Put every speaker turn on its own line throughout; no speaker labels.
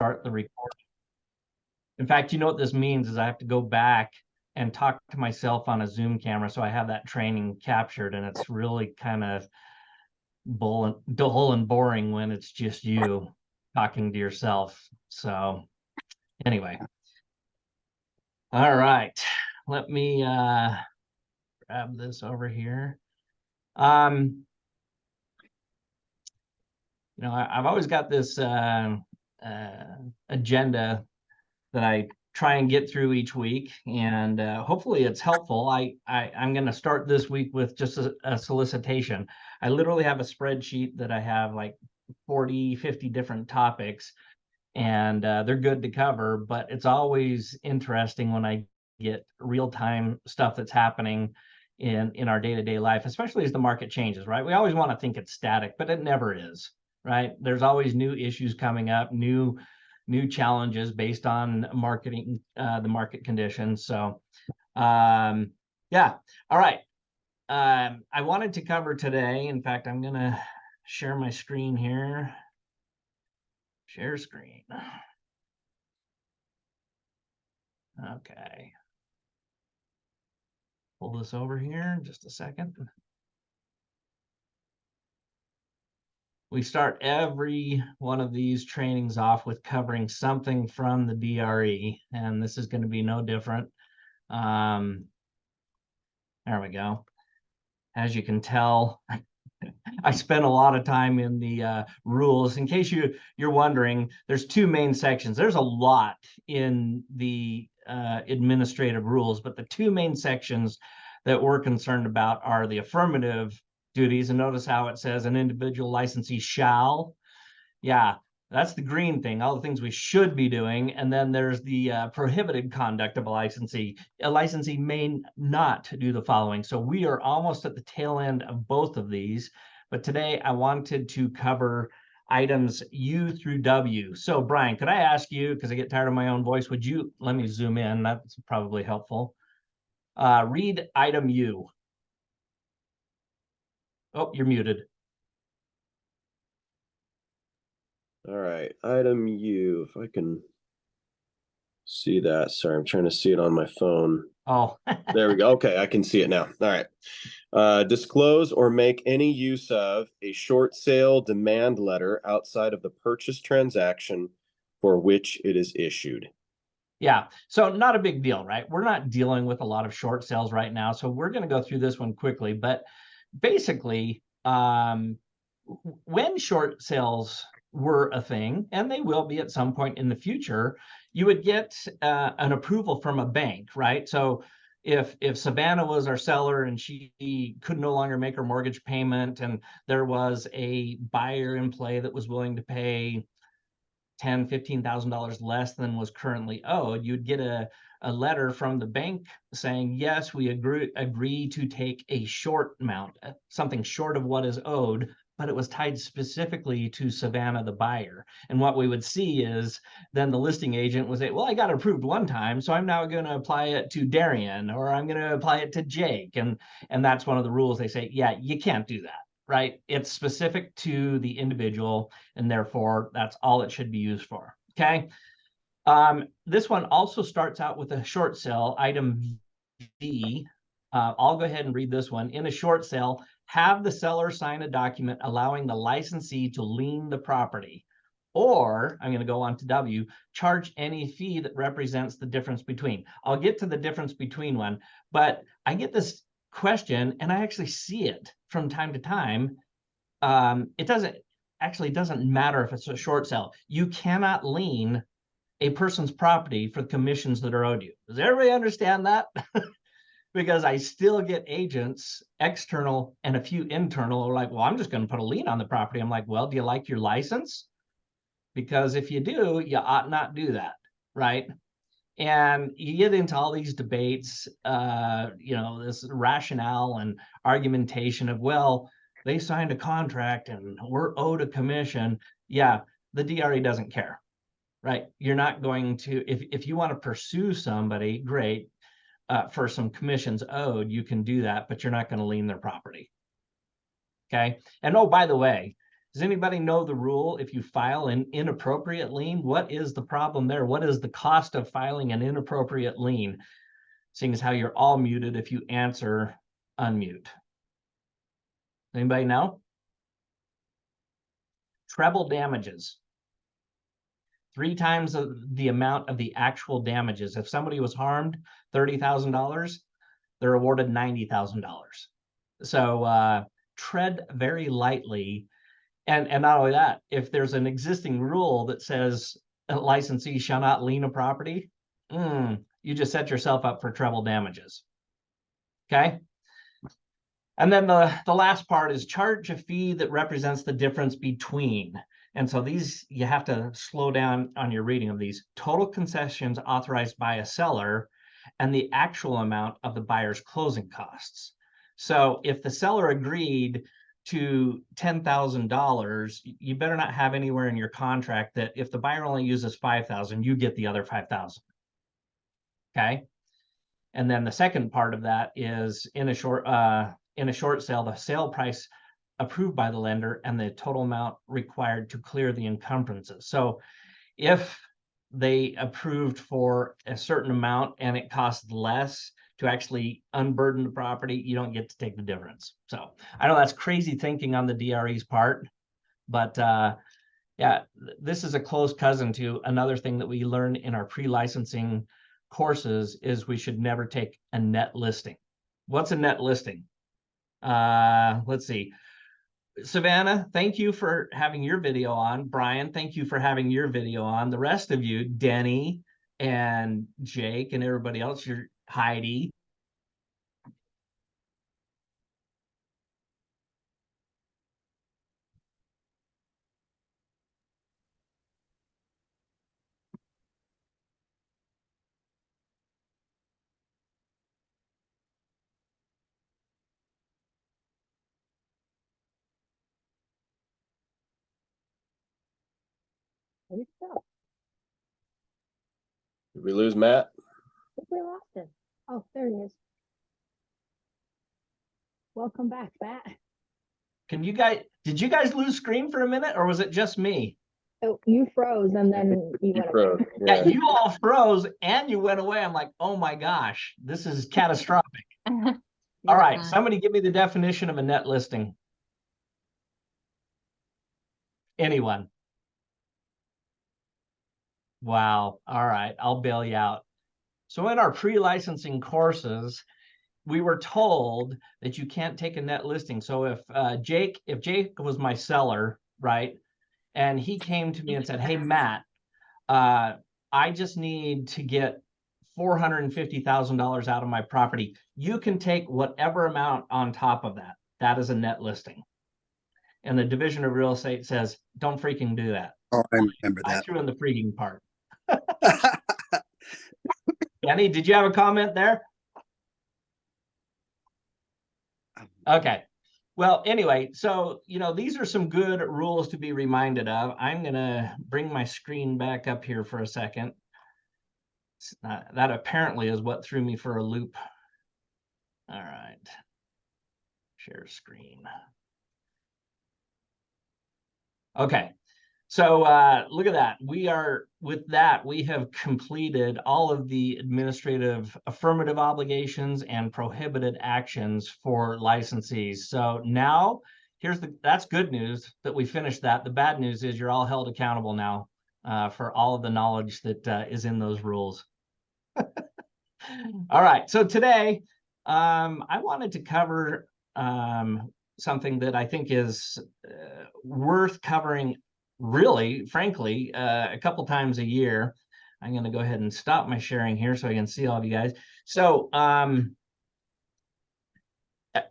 start the recording. In fact, you know what this means is I have to go back and talk to myself on a Zoom camera, so I have that training captured, and it's really kind of dull and boring when it's just you talking to yourself. So anyway, all right, let me grab this over here. You know, I've always got this agenda that I try and get through each week, and hopefully it's helpful. I'm going to start this week with just a solicitation. I literally have a spreadsheet that I have like 40, 50 different topics, and they're good to cover, but it's always interesting when I get real-time stuff that's happening in our day-to-day life, especially as the market changes, right? We always want to think it's static, but it never is, right? There's always new issues coming up, new challenges based on marketing, the market conditions. So yeah, all right. I wanted to cover today, in fact, I'm gonna share my screen here. Share screen. Okay. Pull this over here just a second. We start every one of these trainings off with covering something from the DRE, and this is going to be no different. There we go. As you can tell, I spent a lot of time in the rules. In case you're wondering, there's two main sections. There's a lot in the administrative rules, but the two main sections that we're concerned about are the affirmative duties. And notice how it says an individual licensee shall. Yeah, that's the green thing, all the things we should be doing. And then there's the prohibited conduct of a licensee. A licensee may not do the following. So we are almost at the tail end of both of these. But today I wanted to cover items U through W. So Brian, could I ask you, because I get tired of my own voice, would you let me zoom in? That's probably helpful. Read item U. Oh, you're muted.
All right, item U, if I can see that. Sorry, I'm trying to see it on my phone.
Oh,
there we go. Okay, I can see it now. All right. Disclose or make any use of a short sale demand letter outside of the purchase transaction for which it is issued.
Yeah, so not a big deal, right? We're not dealing with a lot of short sales right now, so we're going to go through this one quickly. But basically, when short sales were a thing, and they will be at some point in the future, you would get an approval from a bank, right? So if Savannah was our seller and she could no longer make her mortgage payment, and there was a buyer in play that was willing to pay $10,000, $15,000 less than was currently owed, you'd get a letter from the bank saying, yes, we agree to take a short amount, something short of what is owed, but it was tied specifically to Savannah, the buyer. And what we would see is then the listing agent would say, well, I got approved one time, so I'm now going to apply it to Darian, or I'm going to apply it to Jake. And that's one of the rules. They say, yeah, you can't do that, right? It's specific to the individual, and therefore that's all it should be used for, okay? This one also starts out with a short sale, item V. I'll go ahead and read this one. In a short sale, have the seller sign a document allowing the licensee to lien the property. Or, I'm going to go on to W, charge any fee that represents the difference between. I'll get to the difference between one, but I get this question, and I actually see it from time to time. It doesn't matter if it's a short sale. You cannot lien a person's property for commissions that are owed you. Does everybody understand that? Because I still get agents, external and a few internal, are like, well, I'm just going to put a lien on the property. I'm like, well, do you like your license? Because if you do, you ought not do that, right? And you get into all these debates, this rationale and argumentation of, well, they signed a contract and we're owed a commission. Yeah, the DRE doesn't care, right? You're not going to, if you want to pursue somebody, great, for some commissions owed, you can do that, but you're not going to lien their property. Okay. And oh, by the way, Does anybody know the rule if you file an inappropriate lien? What is the problem there? What is the cost of filing an inappropriate lien? Seeing as how you're all muted, if you answer, unmute. Anybody know? Treble damages. 3 times the amount of the actual damages. If somebody was harmed $30,000, they're awarded $90,000. So tread very lightly. And not only that, if there's an existing rule that says a licensee shall not lien a property, you just set yourself up for treble damages. Okay. And then the last part is charge a fee that represents the difference between. And so these, you have to slow down on your reading of these. Total concessions authorized by a seller and the actual amount of the buyer's closing costs. So if the seller agreed to $10,000, you better not have anywhere in your contract that if the buyer only uses $5,000, you get the other $5,000. Okay. And then the second part of that is in a short sale, the sale price approved by the lender and the total amount required to clear the encumbrances. So if they approved for a certain amount and it costs less to actually unburden the property, you don't get to take the difference. So I know that's crazy thinking on the DRE's part, but yeah, this is a close cousin to another thing that we learn in our pre-licensing courses is we should never take a net listing. What's a net listing? Let's see. Savannah, thank you for having your video on. Brian, thank you for having your video on. The rest of you, Denny and Jake and everybody else, you're Heidi.
Did we lose Matt?
I think we lost him. Oh, there he is. Welcome back, Matt.
Did you guys lose screen for a minute or was it just me?
Oh, you froze and then you went
froze.
away.
Yeah.
Yeah, you all froze and you went away. I'm like, oh my gosh, this is catastrophic. All right, somebody give me the definition of a net listing. Anyone? Wow. All right, I'll bail you out. So in our pre-licensing courses, we were told that you can't take a net listing. So if Jake was my seller, right, and he came to me and said, hey, Matt, I just need to get $450,000 out of my property. You can take whatever amount on top of that. That is a net listing. And the Division of Real Estate says, don't freaking do that.
Oh, I remember
I
that.
threw in the freaking part. Danny, did you have a comment there? Okay. Well, anyway, so, these are some good rules to be reminded of. I'm going to bring my screen back up here for a second. That apparently is what threw me for a loop. All right. Share screen. Okay. So look at that. We have completed all of the administrative affirmative obligations and prohibited actions for licensees. So now that's good news that we finished that. The bad news is you're all held accountable now for all of the knowledge that is in those rules. All right. So today I wanted to cover something that I think is worth covering really, frankly, a couple times a year. I'm going to go ahead and stop my sharing here so I can see all of you guys. So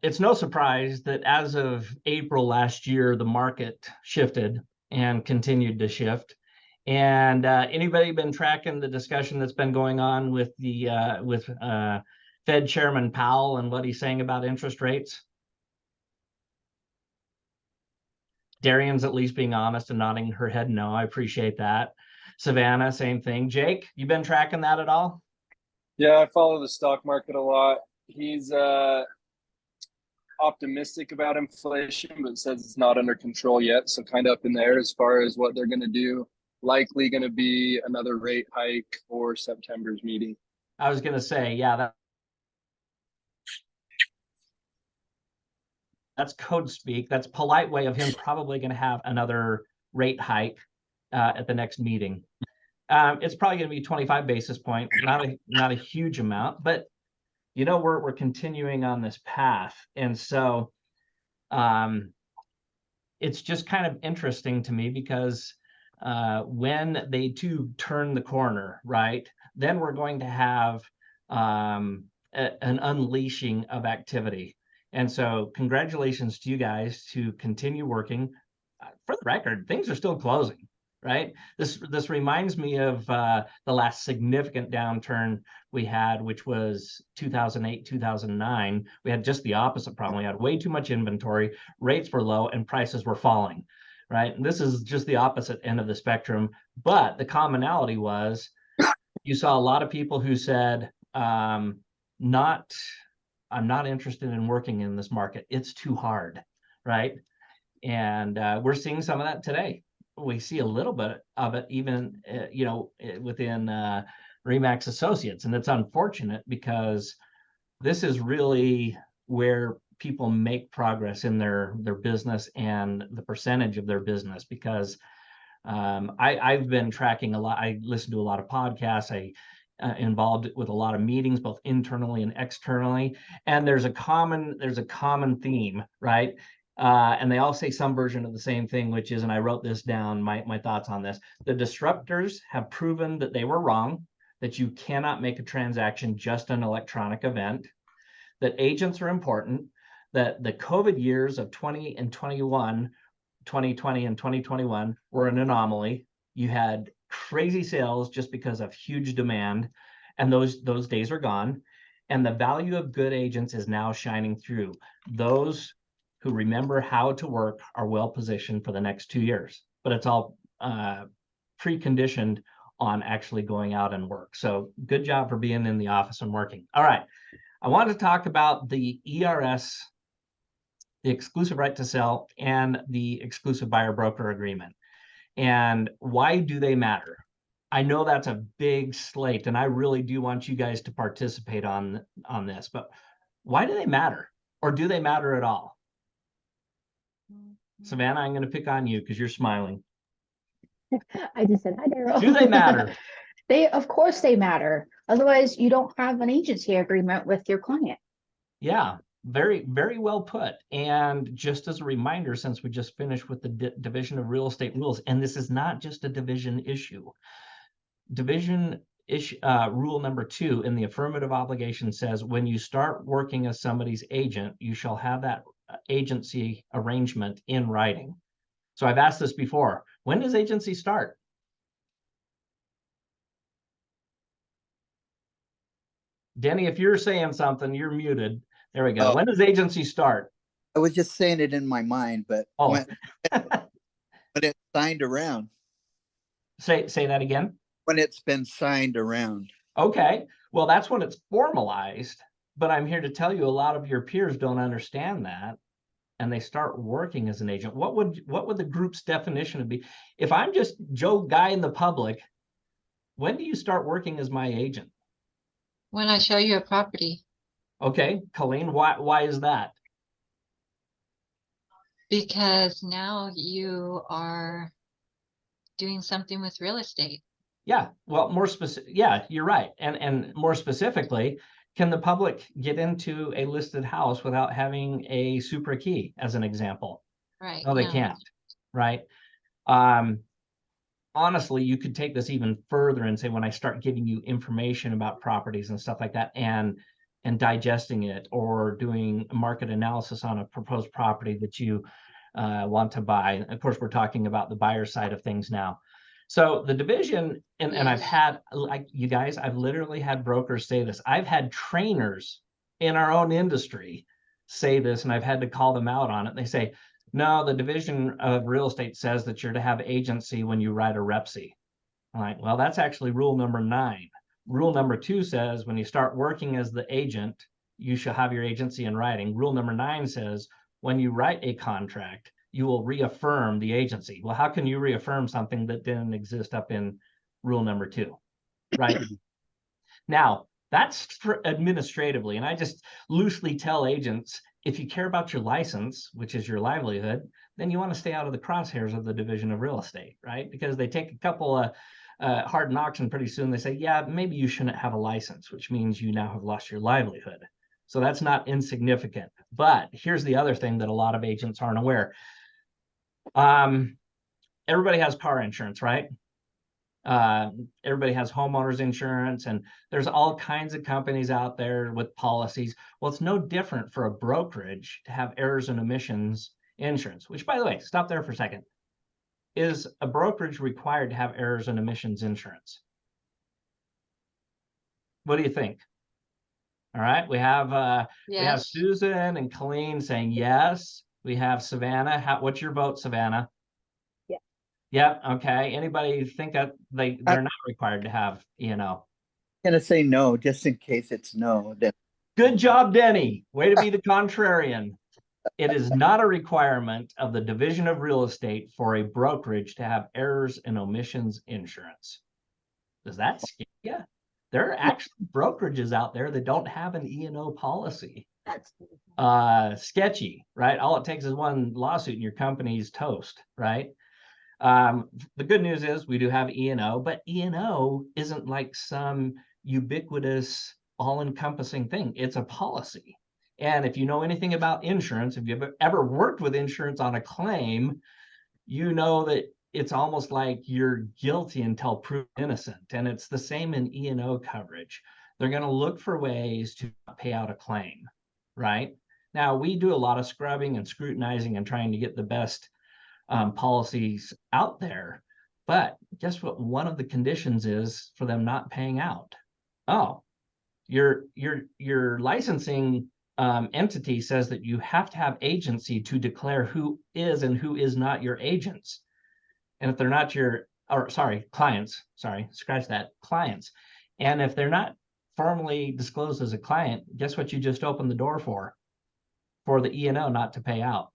it's no surprise that as of April last year, the market shifted and continued to shift. And anybody been tracking the discussion that's been going on with the Fed Chairman Powell and what he's saying about interest rates? Darian's at least being honest and nodding her head no. I appreciate that. Savannah, same thing. Jake, you been tracking that at all?
Yeah, I follow the stock market a lot. He's
optimistic about inflation, but says it's not under control yet. So kind of up in there as far as what they're going to do. Likely going to be another rate hike for September's meeting.
I was going to say, yeah, that's code speak. That's polite way of him probably going to have another rate hike at the next meeting. It's probably going to be 25 basis points, not a huge amount, but you know, we're continuing on this path. And so it's just kind of interesting to me because when they do turn the corner, right, then we're going to have an unleashing of activity. And so congratulations to you guys to continue working. For the record, things are still closing, right? This reminds me of the last significant downturn we had, which was 2008, 2009. We had just the opposite problem. We had way too much inventory, rates were low, and prices were falling, right? And this is just the opposite end of the spectrum. But the commonality was you saw a lot of people who said, I'm not interested in working in this market. It's too hard, right? And we're seeing some of that today. We see a little bit of it even, you know, within Remax Associates. And it's unfortunate because this is really where people make progress in their business and the percentage of their business. Because I've been tracking a lot. I listen to a lot of podcasts. I involved with a lot of meetings, both internally and externally. And there's a common theme, right? And they all say some version of the same thing, which is, and I wrote this down, my thoughts on this. The disruptors have proven that they were wrong, that you cannot make a transaction just an electronic event, that agents are important, that the COVID years of 2020 and 2021 were an anomaly. You had crazy sales just because of huge demand, and those days are gone. And the value of good agents is now shining through. Those who remember how to work are well positioned for the next 2 years, but it's all preconditioned on actually going out and work. So good job for being in the office and working. All right, I want to talk about the ERS, the exclusive right to sell, and the exclusive buyer broker agreement. And why do they matter? I know that's a big slate, and I really do want you guys to participate on this, but why do they matter? Or do they matter at all? Savannah, I'm going to pick on you because you're smiling.
I just said, hi, Daryl.
Do they matter?
Of course they matter. Otherwise, you don't have an agency agreement with your client.
Yeah, very, very well put. And just as a reminder, since we just finished with the Division of Real Estate Rules, and this is not just a division issue. Division issue, rule number 2 in the affirmative obligation says, when you start working as somebody's agent, you shall have that agency arrangement in writing. So I've asked this before. When does agency start? Denny, if you're saying something, you're muted. There we go.
Oh.
When does agency start?
I was just saying it in my mind, but
Oh,
when it's signed around,
say that again.
when it's been signed around.
Okay, well, that's when it's formalized, but I'm here to tell you a lot of your peers don't understand that, and they start working as an agent. What would the group's definition be? If I'm just Joe Guy in the public, when do you start working as my agent?
When I show you a property,
Okay, Colleen, why is that?
because now you are doing something with real estate.
Yeah, well, more specific. Yeah, you're right. And more specifically, can the public get into a listed house without having a super key, as an example?
Right.
No, they
no.
can't. Right. Honestly, you could take this even further and say, when I start giving you information about properties and stuff like that, and digesting it, or doing a market analysis on a proposed property that you want to buy. Of course, we're talking about the buyer side of things now. So the division, and I've had, like you guys, I've literally had brokers say this. I've had trainers in our own industry say this, and I've had to call them out on it. They say, no, the Division of Real Estate says that you're to have agency when you write a REPSI. I'm like, well, that's actually rule number 9. Rule number 2 says when you start working as the agent, you shall have your agency in writing. Rule number 9 says, when you write a contract, you will reaffirm the agency. Well, how can you reaffirm something that didn't exist up in rule number 2, right? Now, that's for administratively, and I just loosely tell agents, if you care about your license, which is your livelihood, then you want to stay out of the crosshairs of the Division of Real Estate, right? Because they take a couple of hard knocks and pretty soon they say, yeah, maybe you shouldn't have a license, which means you now have lost your livelihood. So that's not insignificant. But here's the other thing that a lot of agents aren't aware. Everybody has car insurance, right? Everybody has homeowners insurance, and there's all kinds of companies out there with policies. Well, it's no different for a brokerage to have errors and omissions insurance, which, by the way, stop there for a second. Is a brokerage required to have errors and omissions insurance? What do you think? All right, we have
Yes.
Susan and Colleen saying yes. We have Savannah. What's your vote, Savannah?
Yeah.
Yep. Okay. Anybody think that they're not required to have E&O?
Gonna say no, just in case it's no. Then
Good job, Denny. Way to be the contrarian. It is not a requirement of the Division of Real Estate for a brokerage to have errors and omissions insurance. Does that scare you? There are actually brokerages out there that don't have an E&O policy.
That's
Sketchy, right? All it takes is one lawsuit and your company's toast, right? The good news is we do have E&O, but E&O isn't like some ubiquitous, all-encompassing thing. It's a policy. And if you know anything about insurance, if you've ever worked with insurance on a claim, you know that it's almost like you're guilty until proven innocent. And it's the same in E&O coverage. They're going to look for ways to pay out a claim, right? Now, we do a lot of scrubbing and scrutinizing and trying to get the best policies out there. But guess what? One of the conditions is for them not paying out. Oh, your licensing entity says that you have to have agency to declare who is and who is not your agents. And if they're not clients, scratch that, clients. And if they're not formally disclosed as a client, guess what you just opened the door for? For the E&O not to pay out.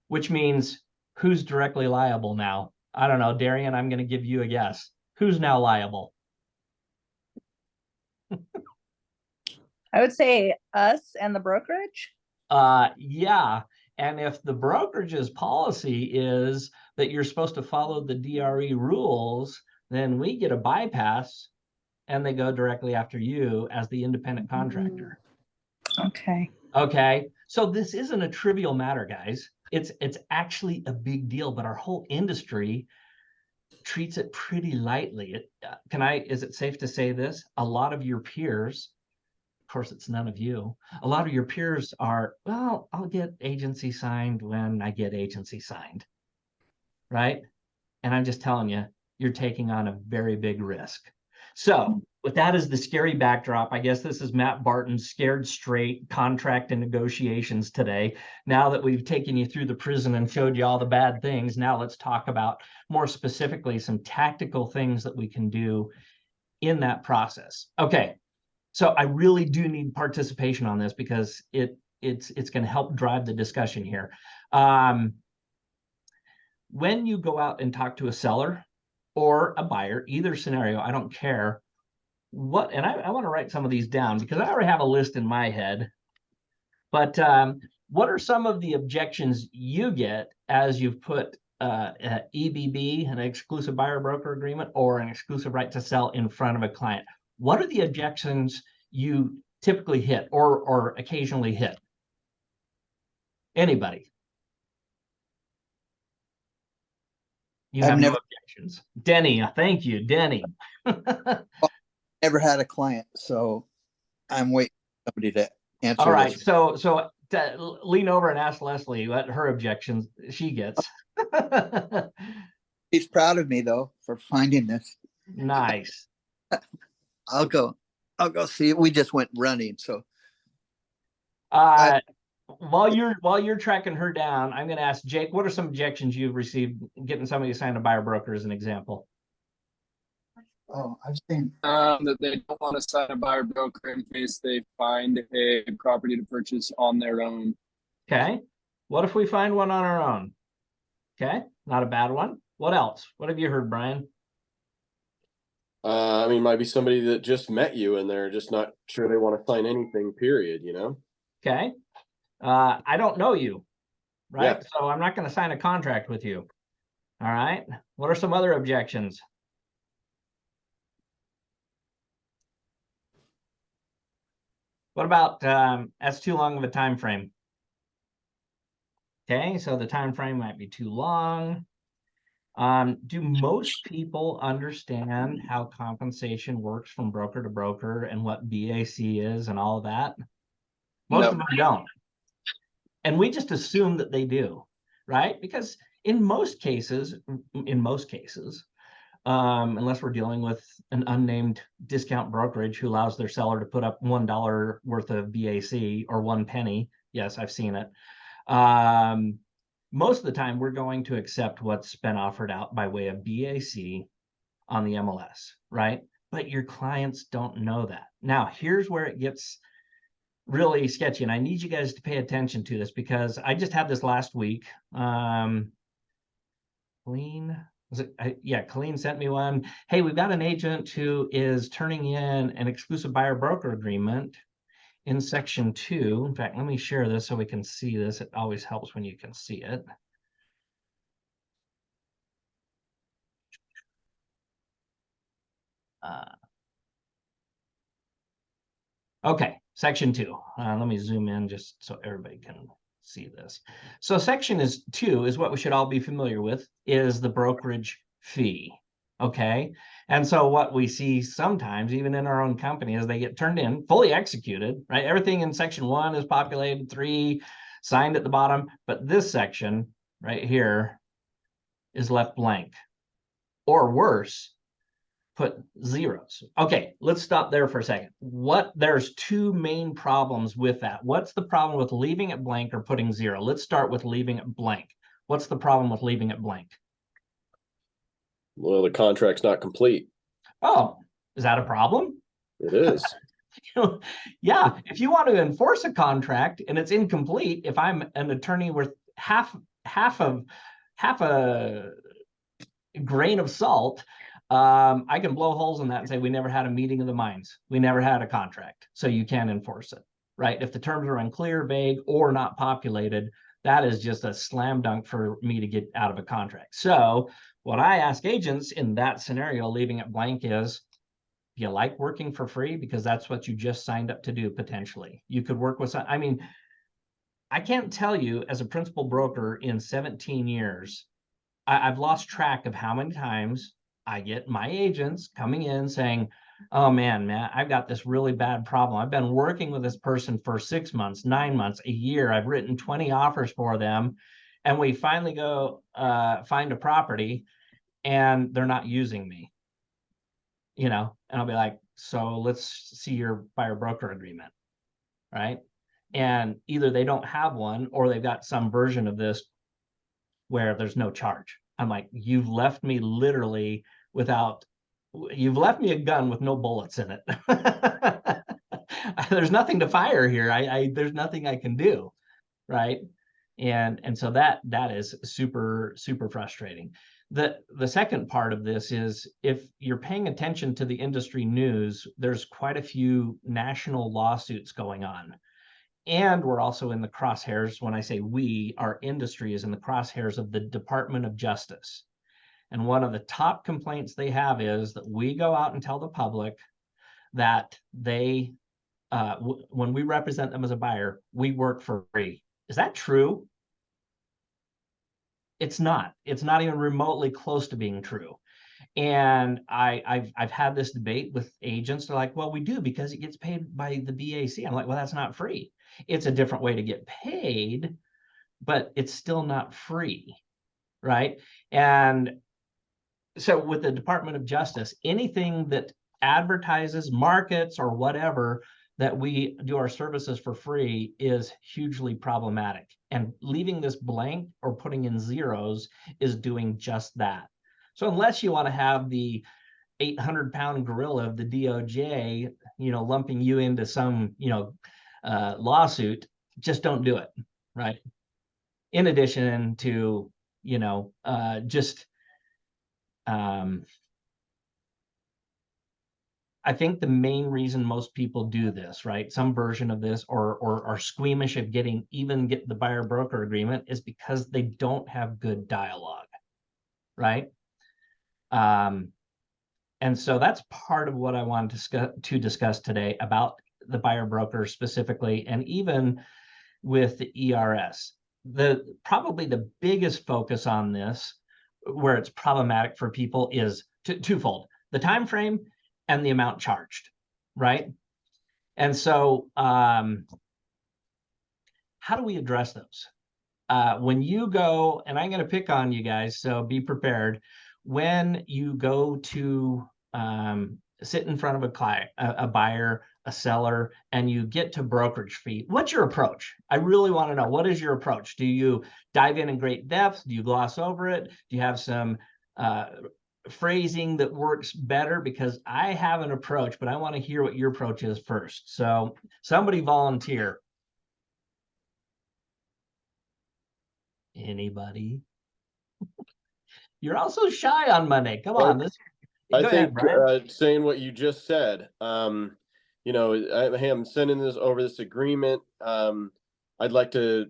Which means who's directly liable now? I don't know, Darian, I'm going to give you a guess. Who's now liable?
I would say us and the brokerage.
Yeah. And if the brokerage's policy is that you're supposed to follow the DRE rules, then we get a bypass and they go directly after you as the independent contractor.
Okay.
Okay. So this isn't a trivial matter, guys. It's actually a big deal, but our whole industry treats it pretty lightly. Is it safe to say this? A lot of your peers, of course, it's none of you. A lot of your peers are, well, I'll get agency signed when I get agency signed, right? And I'm just telling you, you're taking on a very big risk. So with that as the scary backdrop, I guess this is Matt Barton's Scared Straight contract and negotiations today. Now that we've taken you through the prison and showed you all the bad things, now let's talk about more specifically some tactical things that we can do in that process. Okay. So I really do need participation on this because it's going to help drive the discussion here. When you go out and talk to a seller or a buyer, either scenario, I don't care what, and I want to write some of these down because I already have a list in my head. But what are some of the objections you get as you've put EBB, an exclusive buyer broker agreement, or an exclusive right to sell in front of a client? What are the objections you typically hit or occasionally hit? Anybody? You have no objections. Denny, thank you, Denny.
never had a client, so I'm waiting for somebody to answer.
All right,
this.
so lean over and ask Leslie what her objections she gets.
He's proud of me though for finding this.
Nice.
I'll go see it. We just went running, so
while you're tracking her down, I'm going to ask Jake, what are some objections you've received getting somebody to sign a buyer broker as an example?
Oh, I've seen,
That they don't want to sign a buyer broker in case they find a property to purchase on their own.
Okay, what if we find one on our own? Okay, not a bad one. What else? What have you heard, Brian?
I mean, might be somebody that just met you and they're just not sure they want to sign anything, period, you know?
Okay, I don't know you, right?
Yeah.
So I'm not going to sign a contract with you. All right, what are some other objections? What about that's too long of a time frame? Okay, so the time frame might be too long. Do most people understand how compensation works from broker to broker and what BAC is and all of that? Most
No.
of them don't. And we just assume that they do, right? Because in most cases, unless we're dealing with an unnamed discount brokerage who allows their seller to put up $1 worth of BAC or 1 penny. Yes, I've seen it. Most of the time, we're going to accept what's been offered out by way of BAC on the MLS, right? But your clients don't know that. Now, here's where it gets really sketchy, and I need you guys to pay attention to this because I just had this last week. Colleen sent me one. Hey, we've got an agent who is turning in an exclusive buyer broker agreement in section 2. In fact, let me share this so we can see this. It always helps when you can see it. Okay, section 2. Let me zoom in just so everybody can see this. So section 2 is what we should all be familiar with, is the brokerage fee. Okay, and so what we see sometimes, even in our own company, is they get turned in, fully executed, right? Everything in section 1 is populated, 3 signed at the bottom, but this section right here is left blank. Or worse, put zeros. Okay, let's stop there for a second. There's 2 main problems with that. What's the problem with leaving it blank or putting 0? Let's start with leaving it blank. What's the problem with leaving it blank?
Well, the contract's not complete.
Oh, is that a problem?
It is.
Yeah, if you want to enforce a contract and it's incomplete, if I'm an attorney worth half a grain of salt, I can blow holes in that and say we never had a meeting of the minds. We never had a contract, so you can't enforce it, right? If the terms are unclear, vague, or not populated, that is just a slam dunk for me to get out of a contract. So what I ask agents in that scenario, leaving it blank, is, do you like working for free? Because that's what you just signed up to do potentially. You could work with some, I mean, I can't tell you as a principal broker in 17 years, I've lost track of how many times I get my agents coming in saying, oh man, Matt, I've got this really bad problem. I've been working with this person for 6 months, 9 months, a year. I've written 20 offers for them. And we finally go find a property and they're not using me, and I'll be like, so let's see your buyer broker agreement, right? And either they don't have one or they've got some version of this where there's no charge. I'm like, you've left me literally you've left me a gun with no bullets in it. There's nothing to fire here. There's nothing I can do, right? And so that is super, super frustrating. The second part of this is, if you're paying attention to the industry news, there's quite a few national lawsuits going on. And we're also in the crosshairs. When I say we, our industry is in the crosshairs of the Department of Justice. And one of the top complaints they have is that we go out and tell the public that they, when we represent them as a buyer, we work for free. Is that true? It's not. It's not even remotely close to being true. And I've had this debate with agents. They're like, well, we do because it gets paid by the BAC. I'm like, well, that's not free. It's a different way to get paid, but it's still not free, right? And so with the Department of Justice, anything that advertises, markets, or whatever that we do our services for free is hugely problematic. And leaving this blank or putting in zeros is doing just that. So unless you want to have the 800-pound gorilla of the DOJ, lumping you into some, lawsuit. Just don't do it, right? In addition to, I think the main reason most people do this, right, some version of this, or are squeamish of get the buyer broker agreement, is because they don't have good dialogue, right? And so that's part of what I wanted to discuss today about the buyer broker specifically, and even with the ERS. Probably the biggest focus on this, where it's problematic for people, is twofold: the time frame and the amount charged, right? And so how do we address those? When you go, and I'm going to pick on you guys, so be prepared. When you go to sit in front of a client, a buyer, a seller, and you get to brokerage fee, what's your approach? I really want to know, what is your approach? Do you dive in great depth? Do you gloss over it? Do you have some phrasing that works better? Because I have an approach, but I want to hear what your approach is first. So somebody volunteer. Anybody? You're also shy on Monday. Come on.
I
Go
think
ahead, Brian.
saying what you just said, hey, I'm sending this agreement. I'd like to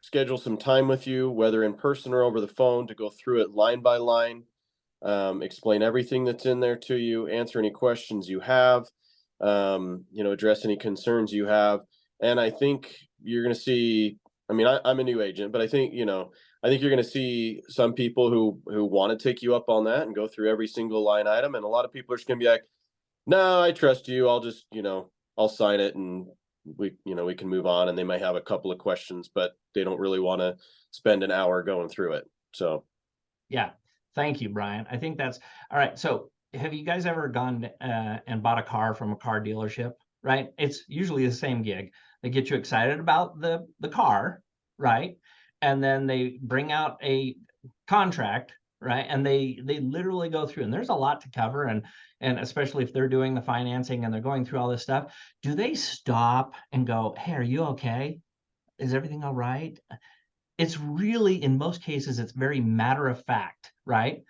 schedule some time with you, whether in person or over the phone, to go through it line by line, explain everything that's in there to you, answer any questions you have, address any concerns you have. And I think you're going to see, I'm a new agent, but I think you're going to see some people who want to take you up on that and go through every single line item. And a lot of people are just going to be like, no, I trust you. I'll just, I'll sign it and we can move on. And they might have a couple of questions, but they don't really want to spend an hour going through it. So.
Yeah. Thank you, Brian. I think that's all right. So have you guys ever gone and bought a car from a car dealership, right? It's usually the same gig. They get you excited about the car, right? And then they bring out a contract, right? And they literally go through, and there's a lot to cover, and especially if they're doing the financing and they're going through all this stuff. Do they stop and go, hey, are you okay? Is everything all right? It's really, in most cases, it's very matter of fact, right?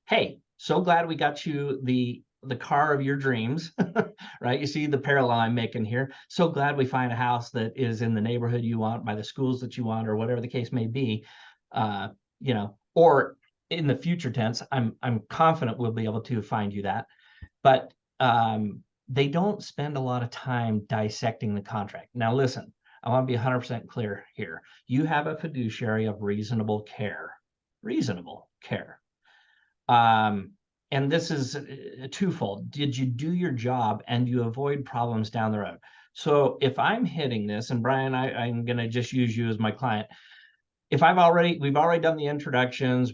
Hey, so glad we got you the car of your dreams, right? You see the parallel I'm making here. So glad we find a house that is in the neighborhood you want, by the schools that you want, or whatever the case may be. Or in the future tense, I'm confident we'll be able to find you that. But they don't spend a lot of time dissecting the contract. Now, listen, I want to be 100% clear here. You have a fiduciary of reasonable care. And this is twofold. Did you do your job and you avoid problems down the road? So if I'm hitting this, and Brian, I'm going to just use you as my client. If we've already done the introductions,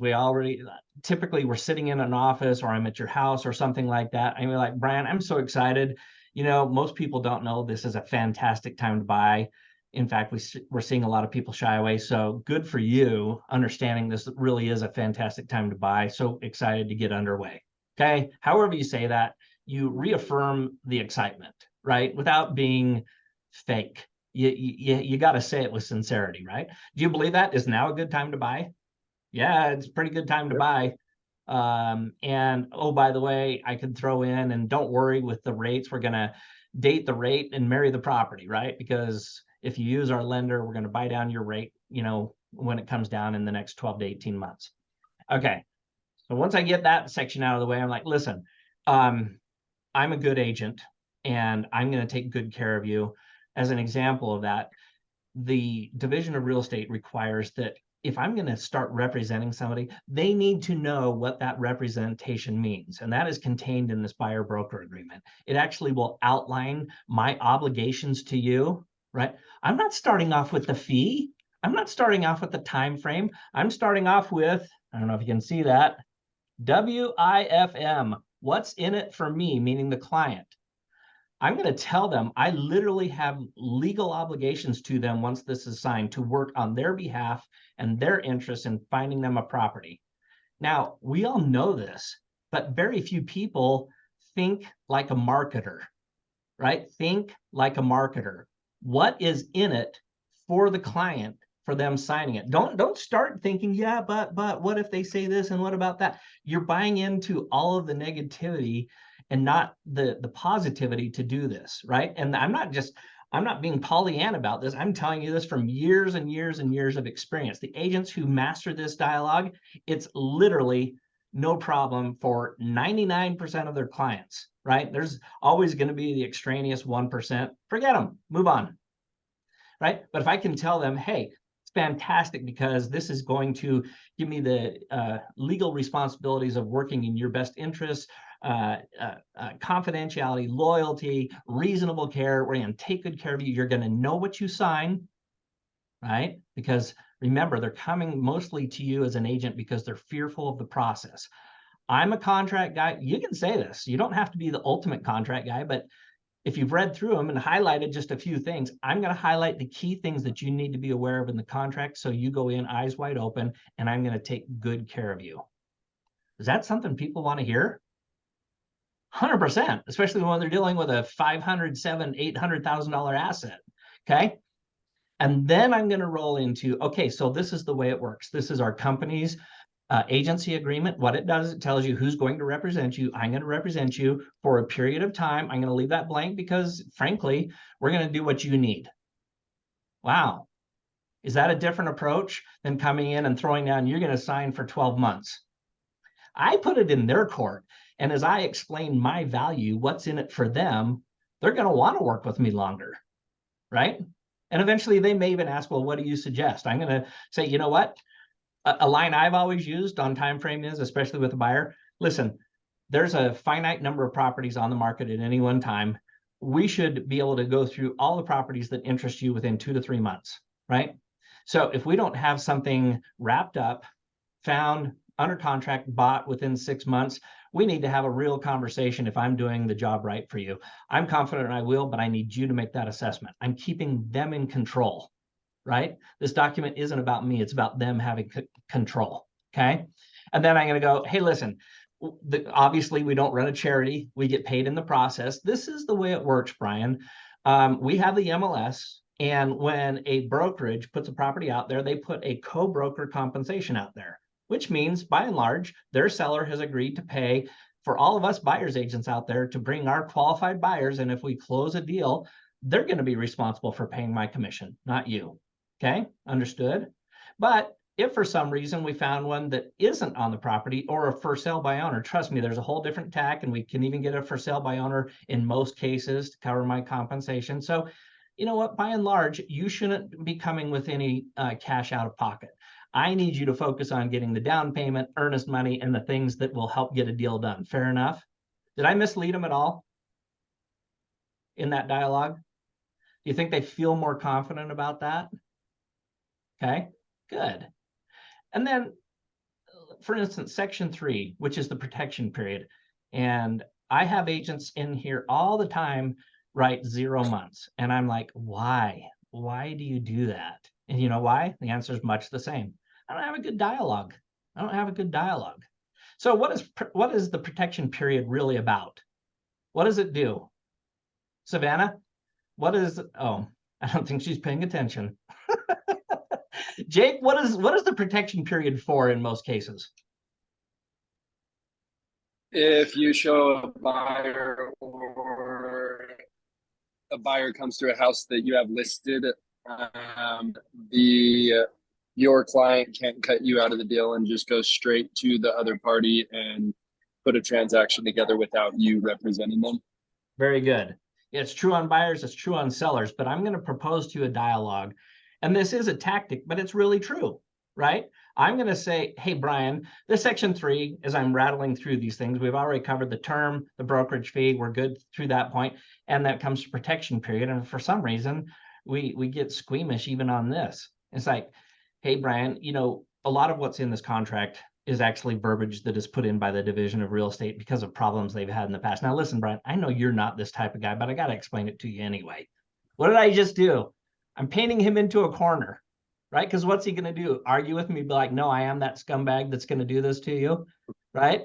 typically we're sitting in an office, or I'm at your house or something like that. I'm like, Brian, I'm so excited. Most people don't know this is a fantastic time to buy. In fact, we're seeing a lot of people shy away. So good for you, understanding this really is a fantastic time to buy. So excited to get underway. Okay. However you say that, you reaffirm the excitement, right? Without being fake. You got to say it with sincerity, right? Do you believe that is now a good time to buy? Yeah, it's a pretty good time to buy. And oh, by the way, I could throw in, and don't worry with the rates, we're going to date the rate and marry the property, right? Because if you use our lender, we're going to buy down your rate, when it comes down in the next 12 to 18 months. Okay. So once I get that section out of the way, I'm like, listen, I'm a good agent and I'm going to take good care of you. As an example of that, the Division of Real Estate requires that if I'm going to start representing somebody, they need to know what that representation means. And that is contained in this buyer broker agreement. It actually will outline my obligations to you, right? I'm not starting off with the fee. I'm not starting off with the time frame. I'm starting off with, I don't know if you can see that, WIFM, what's in it for me, meaning the client. I'm going to tell them I literally have legal obligations to them once this is signed to work on their behalf and their interest in finding them a property. Now, we all know this. but very few people think like a marketer, right? Think like a marketer. What is in it for the client for them signing it? Don't start thinking, yeah, but what if they say this and what about that? You're buying into all of the negativity and not the positivity to do this, right? And I'm not being Pollyanna about this. I'm telling you this from years and years and years of experience. The agents who master this dialogue, it's literally no problem for 99% of their clients, right? There's always going to be the extraneous 1%. Forget them, move on, right? But if I can tell them, hey, it's fantastic because this is going to give me the legal responsibilities of working in your best interests, confidentiality, loyalty, reasonable care. We're going to take good care of you. You're going to know what you sign, right? Because remember, they're coming mostly to you as an agent because they're fearful of the process. I'm a contract guy. You can say this. You don't have to be the ultimate contract guy, but if you've read through them and highlighted just a few things, I'm going to highlight the key things that you need to be aware of in the contract. So you go in eyes wide open, and I'm going to take good care of you. Is that something people want to hear? 100%, especially when they're dealing with a $500,000, $700,000, $800,000 asset. Okay. And then I'm going to roll into, okay, so this is the way it works. This is our company's agency agreement. What it does, it tells you who's going to represent you. I'm going to represent you for a period of time. I'm going to leave that blank because, frankly, we're going to do what you need. Wow. Is that a different approach than coming in and throwing down, you're going to sign for 12 months? I put it in their court. And as I explain my value, what's in it for them, they're going to want to work with me longer, right? And eventually they may even ask, well, what do you suggest? I'm going to say, you know what? A line I've always used on time frame is, especially with a buyer, listen, there's a finite number of properties on the market at any one time. We should be able to go through all the properties that interest you within 2 to 3 months, right? So if we don't have something wrapped up, found, under contract, bought within 6 months, we need to have a real conversation if I'm doing the job right for you. I'm confident I will, but I need you to make that assessment. I'm keeping them in control, right? This document isn't about me. It's about them having control, okay? And then I'm going to go, hey, listen, obviously we don't run a charity. We get paid in the process. This is the way it works, Brian. We have the MLS, and when a brokerage puts a property out there, they put a co-broker compensation out there, which means by and large, their seller has agreed to pay for all of us buyers agents out there to bring our qualified buyers. And if we close a deal, they're going to be responsible for paying my commission, not you. Okay, understood? But if for some reason we found one that isn't on the property or a for sale by owner, trust me, there's a whole different tack, and we can even get a for sale by owner in most cases to cover my compensation. So, you know what, by and large, you shouldn't be coming with any cash out of pocket. I need you to focus on getting the down payment, earnest money, and the things that will help get a deal done. Fair enough? Did I mislead them at all in that dialogue? Do you think they feel more confident about that? Okay, good. And then, for instance, section 3, which is the protection period. And I have agents in here all the time write 0 months. And I'm like, why? Why do you do that? And you know why? The answer is much the same. I don't have a good dialogue. I don't have a good dialogue. So what is the protection period really about? What does it do? Savannah, what is, oh, I don't think she's paying attention. Jake, what is the protection period for in most cases?
If you show a buyer or a buyer comes to a house that you have listed, your client can't cut you out of the deal and just go straight to the other party and put a transaction together without you representing them.
Very good. It's true on buyers, it's true on sellers, but I'm going to propose to you a dialogue. And this is a tactic, but it's really true, right? I'm going to say, hey, Brian, this section 3, as I'm rattling through these things, we've already covered the term, the brokerage fee. We're good through that point. And that comes to protection period. And for some reason, we get squeamish even on this. It's like, hey, Brian, you know, a lot of what's in this contract is actually verbiage that is put in by the Division of Real Estate because of problems they've had in the past. Now, listen, Brian, I know you're not this type of guy, but I got to explain it to you anyway. What did I just do? I'm painting him into a corner, right? Because what's he going to do? Argue with me, be like, no, I am that scumbag that's going to do this to you, right?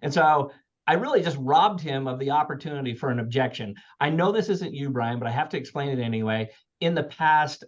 And so I really just robbed him of the opportunity for an objection. I know this isn't you, Brian, but I have to explain it anyway. In the past,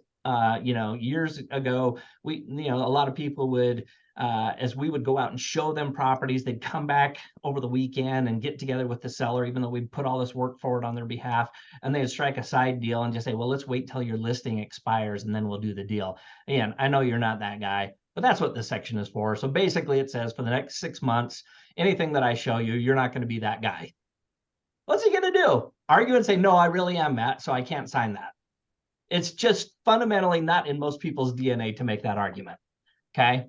years ago, a lot of people would, as we would go out and show them properties, they'd come back over the weekend and get together with the seller, even though we'd put all this work forward on their behalf, and they'd strike a side deal and just say, well, let's wait till your listing expires and then we'll do the deal. And I know you're not that guy, but that's what this section is for. So basically it says for the next 6 months, anything that I show you, you're not going to be that guy. What's he going to do? Argue and say, no, I really am, Matt, so I can't sign that. It's just fundamentally not in most people's DNA to make that argument. Okay.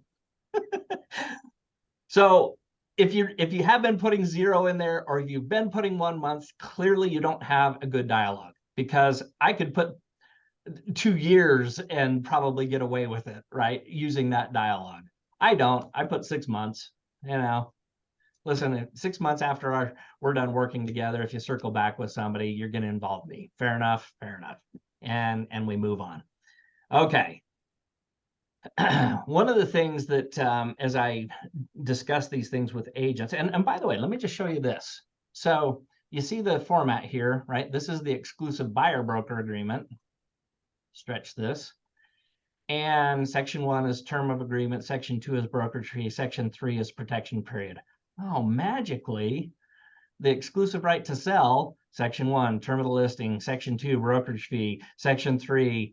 So if you have been putting 0 in there, or you've been putting 1 month, clearly you don't have a good dialogue, because I could put 2 years and probably get away with it, right? Using that dialogue. I don't. I put 6 months, Listen, 6 months after we're done working together, if you circle back with somebody, you're going to involve me. Fair enough. Fair enough. And we move on. Okay. One of the things that, as I discuss these things with agents, and by the way, let me just show you this. So you see the format here, right? This is the exclusive buyer broker agreement. Stretch this. And section 1 is term of agreement. Section 2 is brokerage fee. Section 3 is protection period. Oh, magically, the exclusive right to sell, section 1, term of the listing, section 2, brokerage fee, section 3,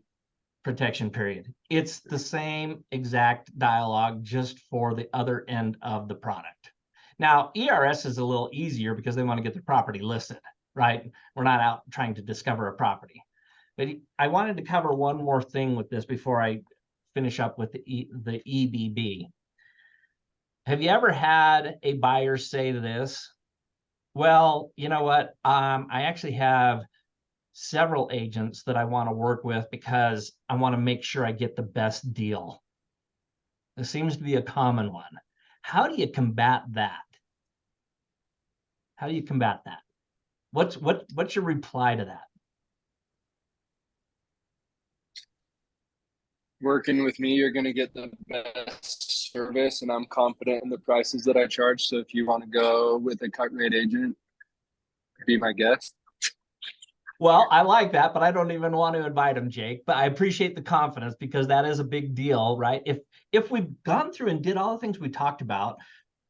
protection period. It's the same exact dialogue, just for the other end of the product. Now, ERS is a little easier because they want to get the property listed, right? We're not out trying to discover a property. But I wanted to cover one more thing with this before I finish up with the EBB. Have you ever had a buyer say this? Well, you know what? I actually have several agents that I want to work with because I want to make sure I get the best deal. This seems to be a common one. How do you combat that? How do you combat that? What's your reply to that?
Working with me, you're going to get the best service, and I'm confident in the prices that I charge. So if you want to go with a cut rate agent, be my guest.
Well, I like that, but I don't even want to invite him, Jake. But I appreciate the confidence, because that is a big deal, right? If we've gone through and did all the things we talked about,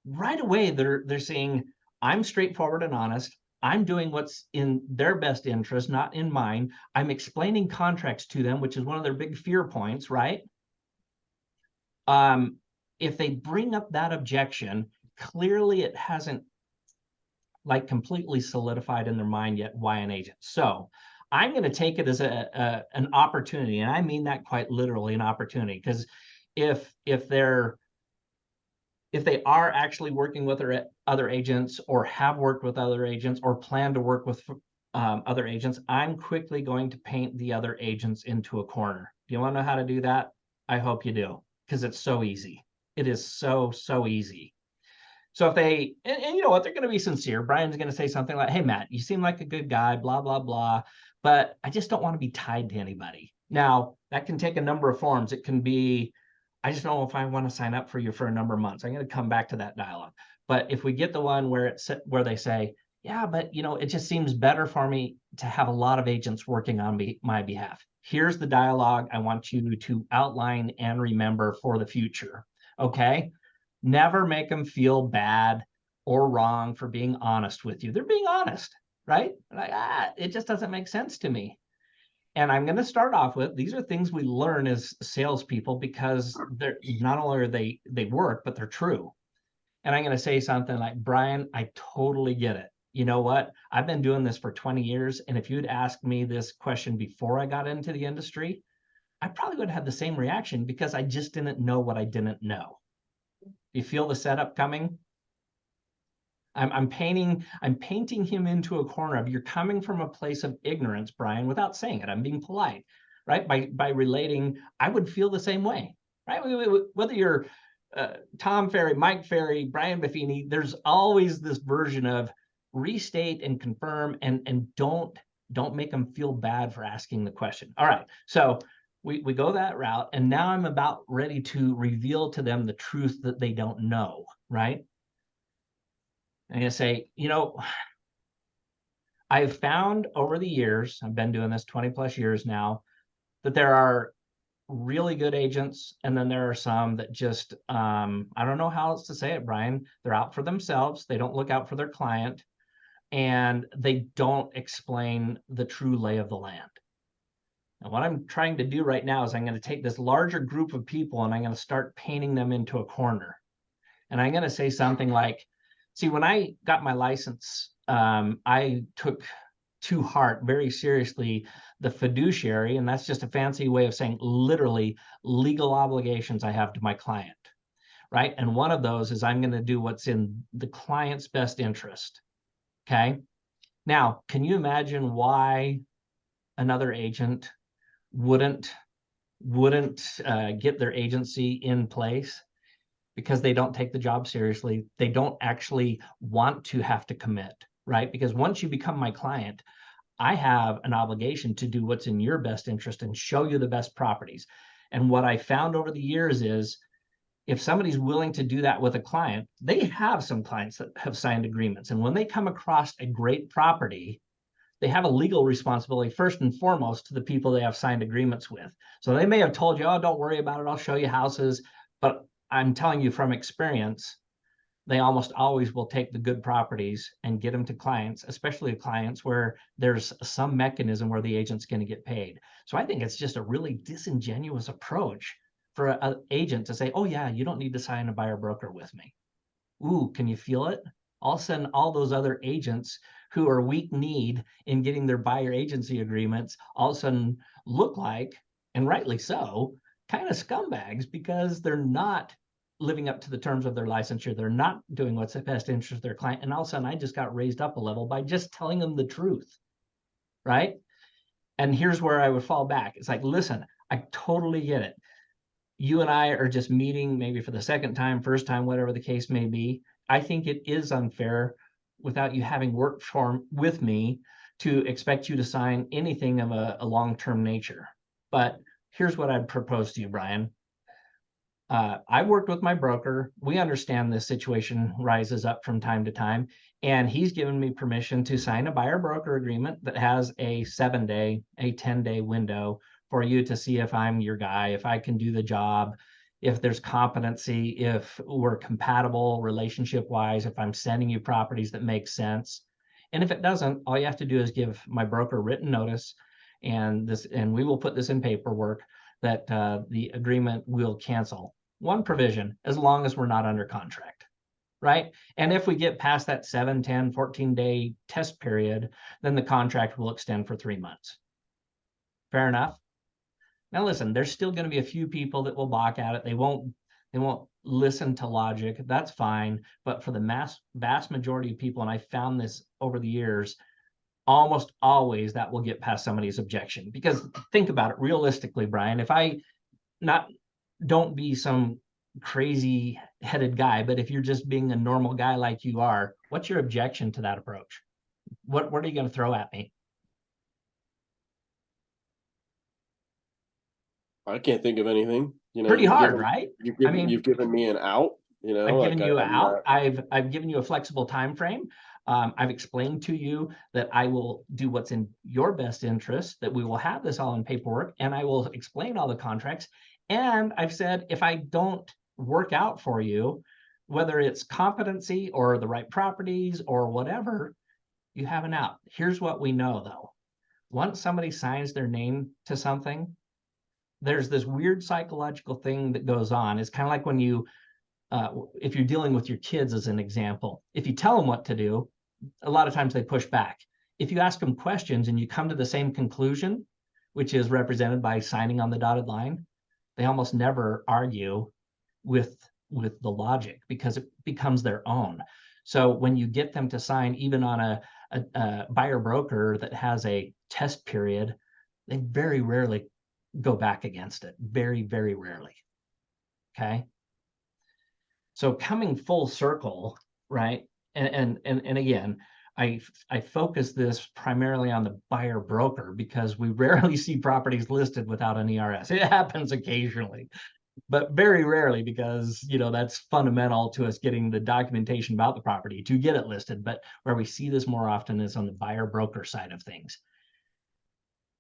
right away they're saying, I'm straightforward and honest. I'm doing what's in their best interest, not in mine. I'm explaining contracts to them, which is one of their big fear points, right? If they bring up that objection, clearly it hasn't like completely solidified in their mind yet why an agent. So I'm going to take it as an opportunity, and I mean that quite literally, an opportunity, because if they are actually working with other agents, or have worked with other agents, or plan to work with other agents, I'm quickly going to paint the other agents into a corner. Do you want to know how to do that? I hope you do, because it's so easy. It is so easy. So if they, and you know what, they're going to be sincere. Brian's going to say something like, hey, Matt, you seem like a good guy, blah, blah, blah, but I just don't want to be tied to anybody. Now, that can take a number of forms. It can be, I just don't know if I want to sign up for you for a number of months. I'm going to come back to that dialogue. But if we get the one where they say, yeah, but it just seems better for me to have a lot of agents working on my behalf. Here's the dialogue I want you to outline and remember for the future. Okay. Never make them feel bad or wrong for being honest with you. They're being honest, right? Like, it just doesn't make sense to me. And I'm going to start off with, these are things we learn as salespeople, because they're not only are they work, but they're true. And I'm going to say something like, Brian, I totally get it. You know what? I've been doing this for 20 years. And if you'd asked me this question before I got into the industry, I probably would have had the same reaction, because I just didn't know what I didn't know. You feel the setup coming? I'm painting him into a corner of, you're coming from a place of ignorance, Brian, without saying it. I'm being polite, right? By relating, I would feel the same way, right? Whether you're Tom Ferry, Mike Ferry, Brian Buffini, there's always this version of restate and confirm, and don't make them feel bad for asking the question. All right, so we go that route, and now I'm about ready to reveal to them the truth that they don't know, right? I'm gonna say, you know, I've found over the years, I've been doing this 20 plus years now, that there are really good agents, and then there are some that just, I don't know how else to say it, Brian. They're out for themselves. They don't look out for their client, and they don't explain the true lay of the land. And what I'm trying to do right now is I'm going to take this larger group of people and I'm going to start painting them into a corner. And I'm going to say something like, see, when I got my license, I took to heart very seriously the fiduciary, and that's just a fancy way of saying literally legal obligations I have to my client, right? And one of those is I'm going to do what's in the client's best interest. Okay. Now, can you imagine why another agent wouldn't get their agency in place? Because they don't take the job seriously. They don't actually want to have to commit, right? Because once you become my client, I have an obligation to do what's in your best interest and show you the best properties. And what I found over the years is if somebody's willing to do that with a client, they have some clients that have signed agreements. And when they come across a great property, they have a legal responsibility first and foremost to the people they have signed agreements with. So they may have told you, oh, don't worry about it, I'll show you houses. But I'm telling you from experience, they almost always will take the good properties and get them to clients, especially clients where there's some mechanism where the agent's going to get paid. So I think it's just a really disingenuous approach for an agent to say, oh yeah, you don't need to sign a buyer broker with me. Ooh, can you feel it? I'll send all those other agents who are weak-kneed in getting their buyer agency agreements all of a sudden look like, and rightly so, kind of scumbags because they're not living up to the terms of their licensure. They're not doing what's the best interest of their client. And all of a sudden I just got raised up a level by just telling them the truth, right? And here's where I would fall back. It's like, listen, I totally get it. You and I are just meeting maybe for the second time, first time, whatever the case may be. I think it is unfair without you having worked with me to expect you to sign anything of a long-term nature. But here's what I'd propose to you, Brian. I've worked with my broker. We understand this situation rises up from time to time, and he's given me permission to sign a buyer broker agreement that has a 7-day, a 10-day window for you to see if I'm your guy, if I can do the job, if there's competency, if we're compatible relationship wise, if I'm sending you properties that make sense. And if it doesn't, all you have to do is give my broker written notice, and we will put this in paperwork that the agreement will cancel. One provision, as long as we're not under contract, right? And if we get past that 7, 10, 14-day test period, then the contract will extend for 3 months. Fair enough? Now listen, there's still going to be a few people that will balk at it. They won't listen to logic. That's fine. But for the vast majority of people, and I found this over the years, almost always that will get past somebody's objection. Because think about it realistically, Brian, if don't be some crazy headed guy, but if you're just being a normal guy like you are, what's your objection to that approach? What are you going to throw at me?
I can't think of anything. You know,
Pretty hard, right?
You've given me an out. You know,
I've given you an out. I've given you a flexible time frame. I've explained to you that I will do what's in your best interest, that we will have this all in paperwork, and I will explain all the contracts. And I've said, if I don't work out for you, whether it's competency or the right properties or whatever, you have an out. Here's what we know though. Once somebody signs their name to something, there's this weird psychological thing that goes on. It's kind of like when you, if you're dealing with your kids as an example, if you tell them what to do, a lot of times they push back. If you ask them questions and you come to the same conclusion, which is represented by signing on the dotted line, they almost never argue with the logic because it becomes their own. So when you get them to sign even on a buyer broker that has a test period, they very rarely go back against it. Very, very rarely. Okay. So coming full circle, right? And again, I focus this primarily on the buyer broker because we rarely see properties listed without an ERS. It happens occasionally. but very rarely, because, you know, that's fundamental to us getting the documentation about the property to get it listed. But where we see this more often is on the buyer broker side of things.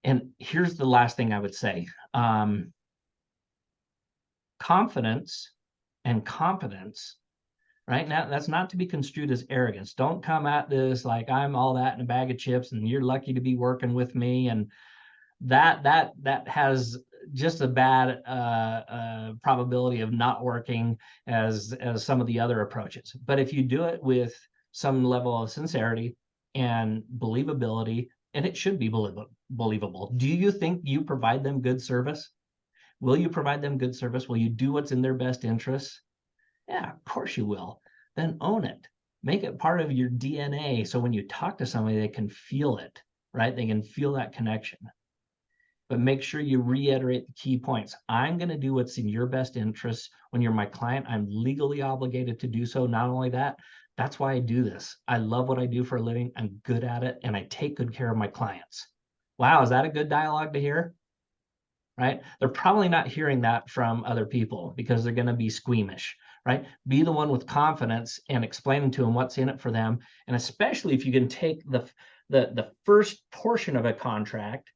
And here's the last thing I would say. Confidence and competence, right? Now, that's not to be construed as arrogance. Don't come at this like I'm all that in a bag of chips and you're lucky to be working with me. And that has just a bad probability of not working as some of the other approaches. But if you do it with some level of sincerity and believability, and it should be believable. Do you think you provide them good service? Will you provide them good service? Will you do what's in their best interests? Yeah, of course you will. Then own it. Make it part of your DNA. So when you talk to somebody, they can feel it, right? They can feel that connection. But make sure you reiterate the key points. I'm going to do what's in your best interests. When you're my client, I'm legally obligated to do so. Not only that, that's why I do this. I love what I do for a living. I'm good at it, and I take good care of my clients. Wow, is that a good dialogue to hear? Right? They're probably not hearing that from other people because they're going to be squeamish, right? Be the one with confidence and explaining to them what's in it for them. And especially if you can take the first portion of a contract,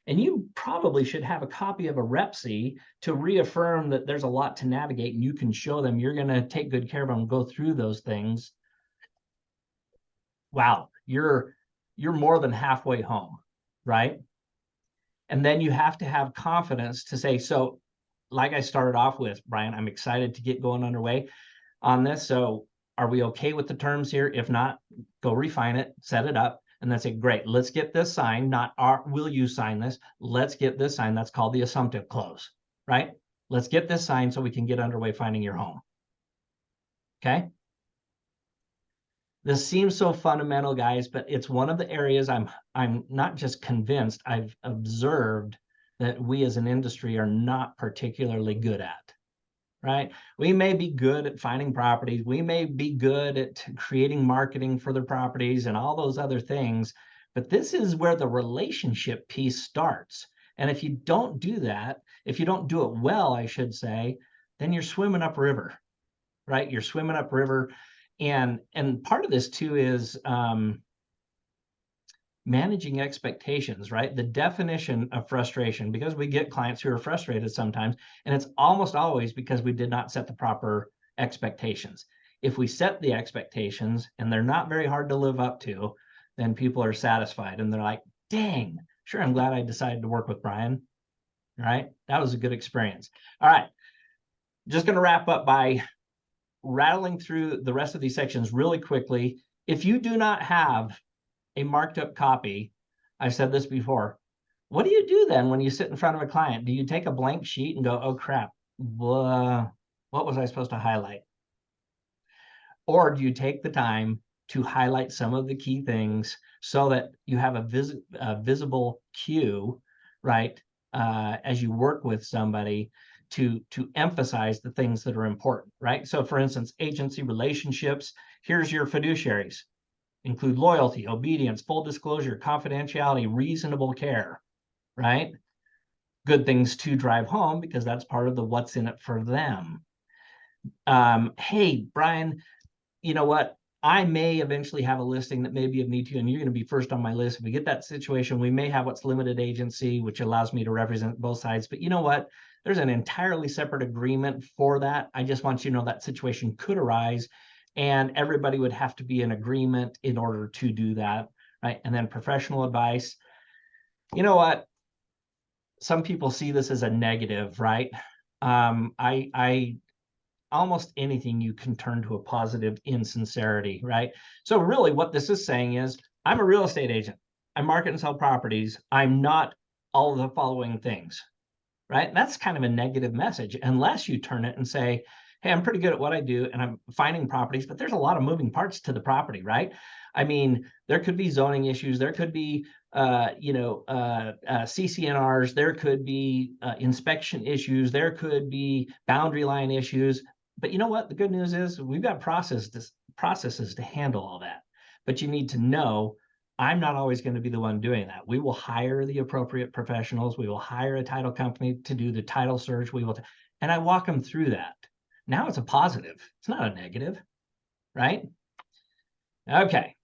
and you probably should have a copy of a REPSI to reaffirm that there's a lot to navigate, and you can show them you're going to take good care of them, go through those things. Wow, you're more than halfway home, right? And then you have to have confidence to say, so like I started off with, Brian, I'm excited to get going underway on this. So are we okay with the terms here? If not, go refine it, set it up, and then say, great, let's get this signed, not will you sign this? Let's get this signed. That's called the assumptive clause, right? Let's get this signed so we can get underway finding your home. Okay? This seems so fundamental, guys, but it's one of the areas I'm not just convinced, I've observed that we as an industry are not particularly good at, right? We may be good at finding properties. We may be good at creating marketing for their properties and all those other things, but this is where the relationship piece starts. And if you don't do that, if you don't do it well, I should say, then you're swimming upriver, right? You're swimming upriver. And part of this too is managing expectations, right? The definition of frustration, because we get clients who are frustrated sometimes, and it's almost always because we did not set the proper expectations. If we set the expectations and they're not very hard to live up to, then people are satisfied and they're like, dang, sure, I'm glad I decided to work with Brian. All right, that was a good experience. All right, just going to wrap up by rattling through the rest of these sections really quickly. If you do not have a marked up copy, I've said this before, what do you do then when you sit in front of a client? Do you take a blank sheet and go, oh crap, what was I supposed to highlight? Or do you take the time to highlight some of the key things so that you have a visible cue, right, as you work with somebody to emphasize the things that are important, right? So for instance, agency relationships, here's your fiduciaries. Include loyalty, obedience, full disclosure, confidentiality, reasonable care, right? Good things to drive home because that's part of the what's in it for them. Hey, Brian, you know what? I may eventually have a listing that may be of need to you, and you're going to be first on my list. If we get that situation, we may have what's limited agency, which allows me to represent both sides. But you know what? There's an entirely separate agreement for that. I just want you to know that situation could arise, and everybody would have to be in agreement in order to do that, right? And then professional advice. You know what? Some people see this as a negative, right? I almost anything you can turn to a positive in sincerity, right? So really what this is saying is, I'm a real estate agent. I market and sell properties. I'm not all of the following things, right? That's kind of a negative message, unless you turn it and say, hey, I'm pretty good at what I do and I'm finding properties, but there's a lot of moving parts to the property, right? I mean, there could be zoning issues. There could be, CCNRs. There could be inspection issues. There could be boundary line issues. But you know what? The good news is we've got processes to handle all that. But you need to know I'm not always going to be the one doing that. We will hire the appropriate professionals. We will hire a title company to do the title search. and I walk them through that. Now it's a positive. It's not a negative, right? Okay.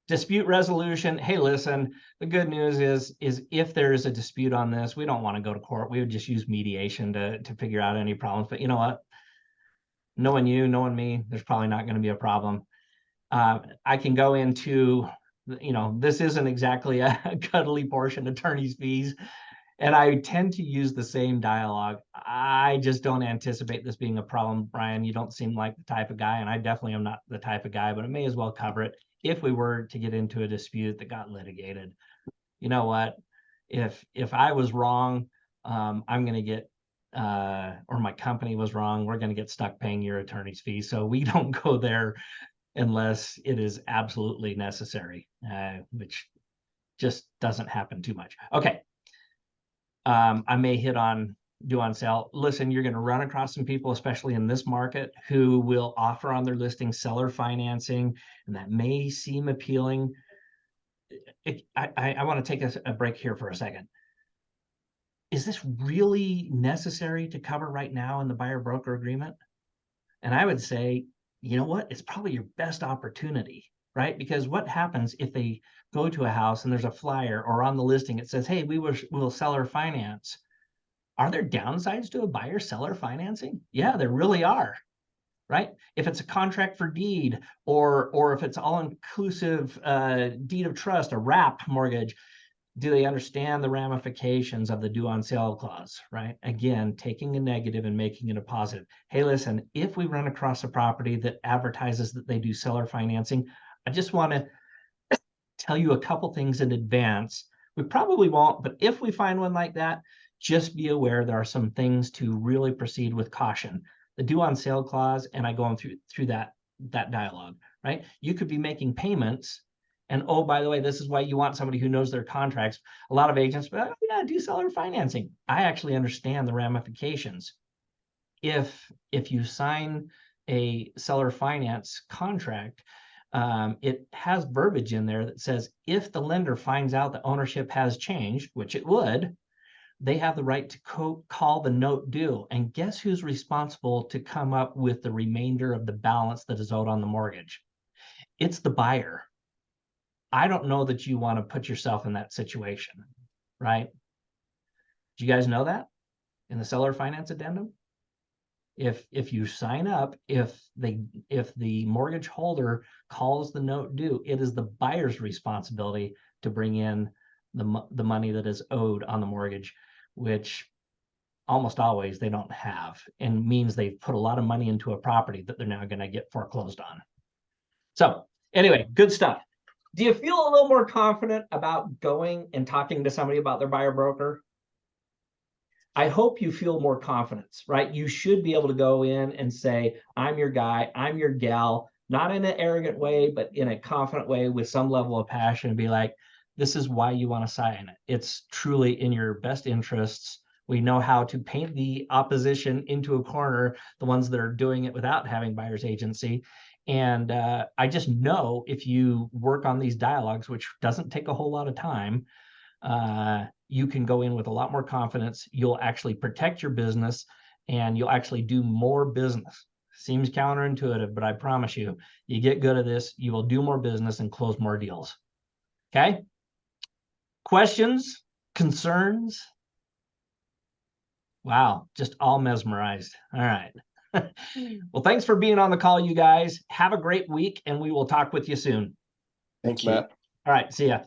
Dispute resolution. Hey, listen, the good news is if there is a dispute on this, we don't want to go to court. We would just use mediation to figure out any problems. But you know what? Knowing you, knowing me, there's probably not going to be a problem. I can go into, this isn't exactly a cuddly portion, attorney's fees. And I tend to use the same dialogue. I just don't anticipate this being a problem, Brian. You don't seem like the type of guy, and I definitely am not the type of guy, but I may as well cover it. If we were to get into a dispute that got litigated, you know what? If I was wrong, I'm going to get, or my company was wrong, we're going to get stuck paying your attorney's fees. So we don't go there unless it is absolutely necessary, which just doesn't happen too much. Okay. I may hit on due on sale. Listen, you're going to run across some people, especially in this market, who will offer on their listing seller financing, and that may seem appealing. I want to take a break here for a second. Is this really necessary to cover right now in the buyer broker agreement? And I would say, you know what? It's probably your best opportunity, right? Because what happens if they go to a house and there's a flyer or on the listing, it says, hey, we'll seller finance. Are there downsides to a buyer seller financing? Yeah, there really are, right? If it's a contract for deed or if it's all inclusive deed of trust, a wrap mortgage, do they understand the ramifications of the due on sale clause, right? Again, taking a negative and making it a positive. Hey, listen, if we run across a property that advertises that they do seller financing, I just want to tell you a couple things in advance. We probably won't, but if we find one like that, just be aware there are some things to really proceed with caution. The due on sale clause, and I go on through that dialogue, right? You could be making payments, and oh, by the way, this is why you want somebody who knows their contracts. A lot of agents, but yeah, do seller financing. I actually understand the ramifications. If you sign a seller finance contract, it has verbiage in there that says if the lender finds out that ownership has changed, which it would, they have the right to call the note due. And guess who's responsible to come up with the remainder of the balance that is owed on the mortgage? It's the buyer. I don't know that you want to put yourself in that situation, right? Do you guys know that in the seller finance addendum? If you sign up, if the mortgage holder calls the note due, it is the buyer's responsibility to bring in the money that is owed on the mortgage, which almost always they don't have, and means they've put a lot of money into a property that they're now going to get foreclosed on. So anyway, good stuff. Do you feel a little more confident about going and talking to somebody about their buyer broker? I hope you feel more confidence, right? You should be able to go in and say, I'm your guy, I'm your gal, not in an arrogant way, but in a confident way with some level of passion, and be like, this is why you want to sign it. It's truly in your best interests. We know how to paint the opposition into a corner, the ones that are doing it without having buyer's agency. And I just know if you work on these dialogues, which doesn't take a whole lot of time, you can go in with a lot more confidence. You'll actually protect your business and you'll actually do more business. Seems counterintuitive, but I promise you, you get good at this, you will do more business and close more deals. Okay? Questions? Concerns? Wow, just all mesmerized. All right. Well, thanks for being on the call, you guys. Have a great week, and we will talk with you soon.
Thanks, Matt.
All right, see ya.